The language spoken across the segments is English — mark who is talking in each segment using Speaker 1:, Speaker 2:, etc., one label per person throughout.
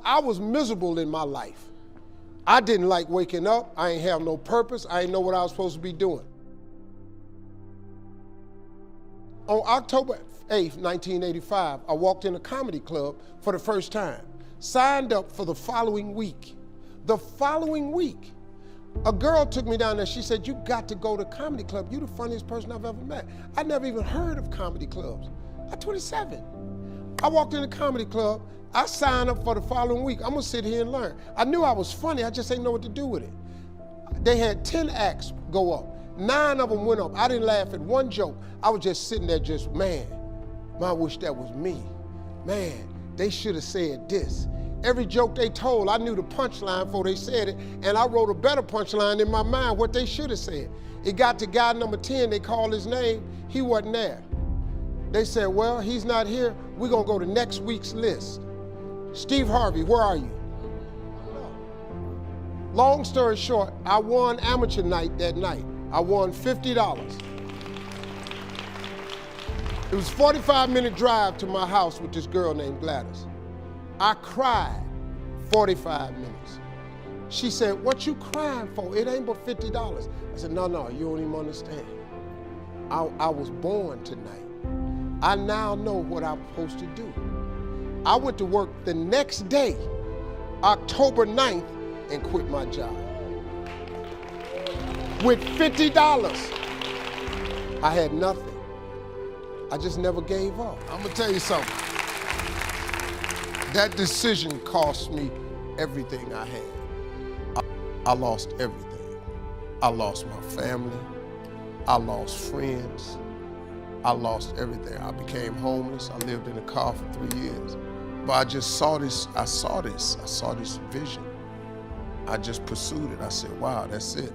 Speaker 1: I was miserable in my life. I didn't like waking up. I ain't have no purpose. I ain't know what I was supposed to be doing. On October 8th, 1985, I walked in a comedy club for the first time. Signed up for the following week. The following week, a girl took me down there. She said, you got to go to comedy club. You the funniest person I've ever met. I never even heard of comedy clubs. I'm 27. I walked in the comedy club. I signed up for the following week. I'm gonna sit here and learn. I knew I was funny. I just didn't know what to do with it. They had 10 acts go up. 9 of them went up. I didn't laugh at one joke. I was just sitting there just, man, I wish that was me. Man, they should have said this. Every joke they told, I knew the punchline before they said it, and I wrote a better punchline in my mind, what they should have said. It got to guy number 10, they called his name, he wasn't there. They said, well, he's not here, we're gonna go to next week's list. Steve Harvey, where are you? Long story short, I won amateur night that night. I won $50. It was a 45-minute drive to my house with this girl named Gladys. I cried 45 minutes. She said, what you crying for? It ain't but $50. I said, no, you don't even understand. I was born tonight. I now know what I'm supposed to do. I went to work the next day, October 9th, and quit my job. With $50, I had nothing. I just never gave up. I'm gonna tell you something. That decision cost me everything I had. I lost everything. I lost my family. I lost friends. I lost everything. I became homeless. I lived in a car for 3 years. But I just saw this, I saw this vision. I just pursued it. I said, wow, that's it.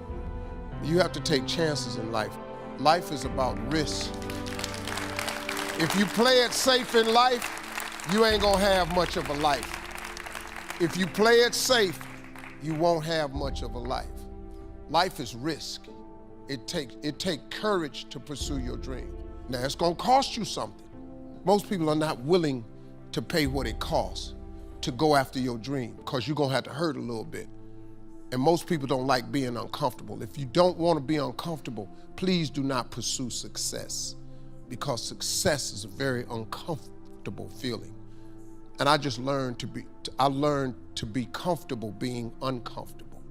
Speaker 1: You have to take chances in life. Life is about risk. If you play it safe in life, you ain't gonna have much of a life. If you play it safe, you won't have much of a life. Life is risk. It takes courage to pursue your dream. Now, it's gonna cost you something. Most people are not willing to pay what it costs to go after your dream, because you're gonna have to hurt a little bit. And most people don't like being uncomfortable. If you don't wanna be uncomfortable, please do not pursue success, because success is a very uncomfortable feeling. And I just learned to be comfortable being uncomfortable.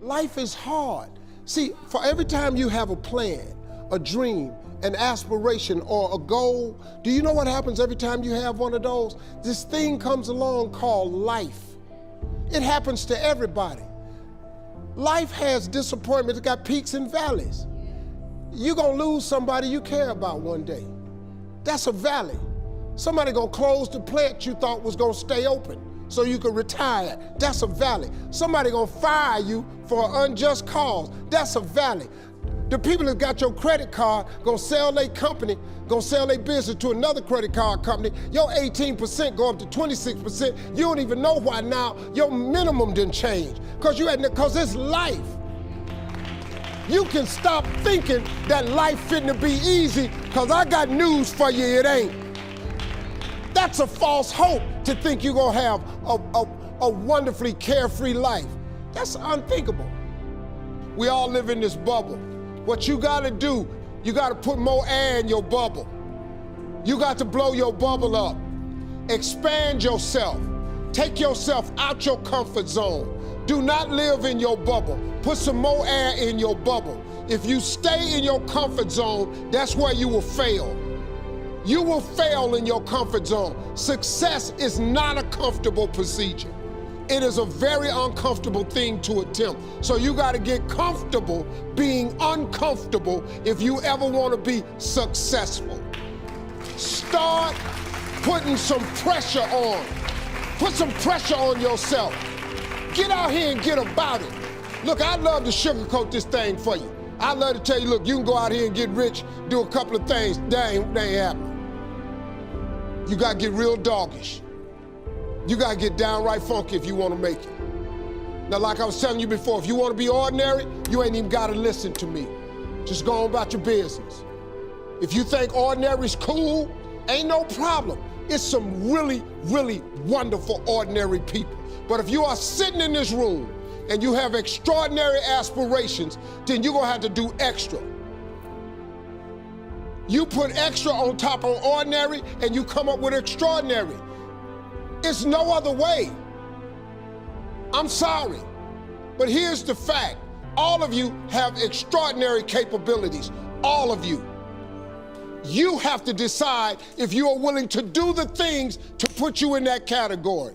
Speaker 1: Life is hard. See, for every time you have a plan, a dream, an aspiration, or a goal, do you know what happens every time you have one of those? This thing comes along called life. It happens to everybody. Life has disappointments, it got peaks and valleys. You're gonna lose somebody you care about one day. That's a valley. Somebody gonna close the plant you thought was gonna stay open so you could retire. That's a valley. Somebody gonna fire you for an unjust cause. That's a valley. The people that got your credit card gonna sell their company, gonna sell their business to another credit card company. Your 18% go up to 26%. You don't even know why now your minimum didn't change. Cause it's life. You can stop thinking that life fitting to be easy, cause I got news for you, it ain't. That's a false hope to think you're gonna have a wonderfully carefree life. That's unthinkable. We all live in this bubble. What you gotta do, you gotta put more air in your bubble. You got to blow your bubble up. Expand yourself. Take yourself out your comfort zone. Do not live in your bubble. Put some more air in your bubble. If you stay in your comfort zone, that's where you will fail. You will fail in your comfort zone. Success is not a comfortable procedure. It is a very uncomfortable thing to attempt. So you gotta get comfortable being uncomfortable if you ever wanna be successful. Start putting some pressure on. Put some pressure on yourself. Get out here and get about it. Look, I'd love to sugarcoat this thing for you. I'd love to tell you, look, you can go out here and get rich, do a couple of things. That ain't happening. You gotta get real doggish. You gotta get downright funky if you wanna make it. Now, like I was telling you before, if you wanna be ordinary, you ain't even gotta listen to me. Just go on about your business. If you think ordinary's cool, ain't no problem. It's some really, really wonderful, ordinary people. But if you are sitting in this room and you have extraordinary aspirations, then you're gonna have to do extra. You put extra on top of ordinary and you come up with extraordinary. It's no other way. I'm sorry, but here's the fact. All of you have extraordinary capabilities, all of you. You have to decide if you are willing to do the things to put you in that category.